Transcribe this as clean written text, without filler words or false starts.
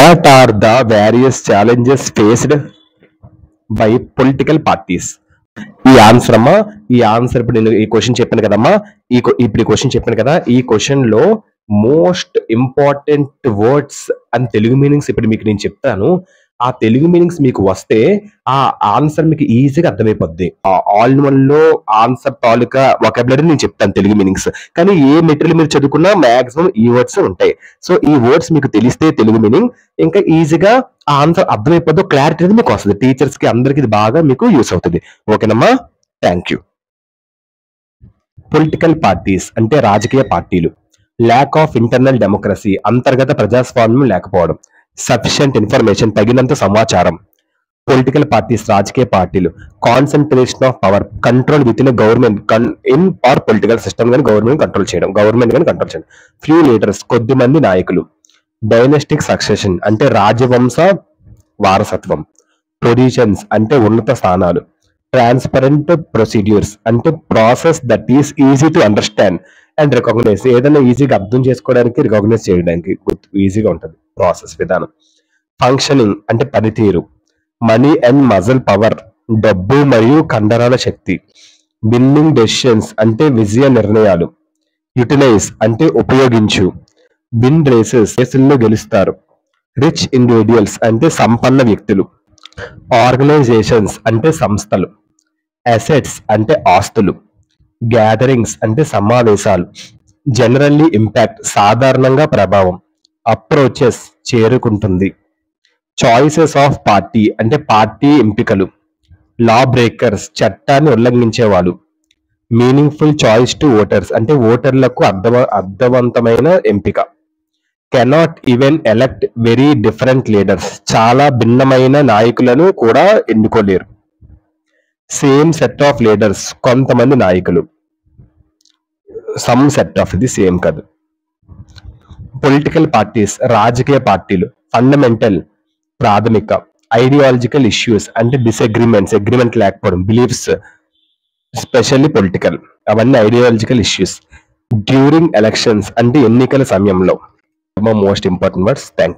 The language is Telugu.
What are the various challenges faced by political parties? ఈ ఆన్సర్ అమ్మా, ఈ ఆన్సర్ ఇప్పుడు నేను ఈ క్వశ్చన్ చెప్పాను కదమ్మా, ఇప్పుడు ఈ క్వశ్చన్ చెప్పాను కదా, ఈ క్వశ్చన్ లో most important words and Telugu meanings ఇప్పుడు మీకు నేను చెప్తాను. ఆ తెలుగు మీనింగ్స్ మీకు వస్తే ఆ ఆన్సర్ మీకు ఈజీగా అర్థమైపోద్ది. ఆల్ ఇన్ వన్ లో ఆన్సర్ తాలూకా వొకాబులరీ నేను చెప్తాను తెలుగు మీనింగ్స్. కానీ ఏ మెటీరియల్ మీరు చదువుకున్నా మాక్సిమం ఈ వర్డ్స్ ఉంటాయి. సో ఈ వర్డ్స్ మీకు తెలిస్తే తెలుగు మీనింగ్ ఇంకా ఈజీగా ఆ ఆన్సర్ అర్థమైపోద్దు, క్లారిటీ అనేది మీకు వస్తుంది. టీచర్స్ కి అందరికి ఇది బాగా మీకు యూస్ అవుతుంది. ఓకేనమ్మా, థ్యాంక్ యూ. పొలిటికల్ పార్టీస్ అంటే రాజకీయ పార్టీలు. ల్యాక్ ఆఫ్ ఇంటర్నల్ డెమోక్రసీ అంతర్గత ప్రజాస్వామ్యం లేకపోవడం. సఫిషియంట్ ఇన్ఫర్మేషన్ తగినంత సమాచారం. పొలిటికల్ పార్టీస్ రాజకీయ పార్టీలు. Concentration of power control within government in or political system కానీ గవర్నమెంట్ కంట్రోల్ చేయడం. ఫ్యూ లీడర్స్ కొద్ది మంది నాయకులు. డైనెస్టిక్ సక్సెషన్ అంటే రాజవంశ వారసత్వం. పొజిషన్స్ అంటే ఉన్నత స్థానాలు. ట్రాన్స్పరెంట్ ప్రొసీడ్యూర్స్ అంటే process that is easy to understand and recognise. ఏదైనా ఈజీగా అర్థం చేసుకోవడానికి రికగ్నైజ్ చేయడానికి ఈజీగా ఉంటుంది ప్రాసెస్ విధానం. ఫంక్షనింగ్ అంటే పనితీరు. మనీ అండ్ మజల్ పవర్ డబ్బు మరియు కండరాల శక్తి. విన్నింగ్ డెసిషన్స్ అంటే విజయ నిర్ణయాలు. యూటిలైజ్ అంటే ఉపయోగించు. విన్ రేసెస్ రేసుల్లో గెలుస్తారు. రిచ్ ఇండివిజువల్స్ అంటే సంపన్న వ్యక్తులు. ఆర్గనైజేషన్స్ అంటే సంస్థలు. అసెట్స్ అంటే ఆస్తులు. గ్యాదరింగ్స్ అంటే సమావేశాలు. జనరల్లీ ఇంపాక్ట్ సాధారణంగా ప్రభావం. అప్రోచెస్ చేరుకుంటుంది. చాయిసెస్ ఆఫ్ పార్టీ అంటే పార్టీ ఎంపికలు. లా బ్రేకర్స్ చట్టాన్ని ఉల్లంఘించేవాళ్ళు. మీనింగ్ఫుల్ చాయిస్ టు ఓటర్స్ అంటే ఓటర్లకు అర్థవంతమైన ఎంపిక. Cannot even elect very different leaders చాలా భిన్నమైన నాయకులను కూడా ఎన్నుకోలేరు. సేమ్ సెట్ ఆఫ్ లీడర్స్ కొంతమంది నాయకులు. సమ్ సెట్ ఆఫ్, ఇది సేమ్ కాదు. పొలిటికల్ పార్టీస్ రాజకీయ పార్టీలు. ఫండమెంటల్ ప్రాథమిక. ఐడియాలజికల్ ఇష్యూస్ అంటే డిసగ్రిమెంట్స్ అగ్రిమెంట్ లేకపోవడం. బిలీఫ్స్ స్పెషల్లీ పొలిటికల్, అవన్నీ ఐడియాలజికల్ ఇష్యూస్. డ్యూరింగ్ ఎలక్షన్స్ అంటే ఎన్నికల సమయంలో. Most important words. థ్యాంక్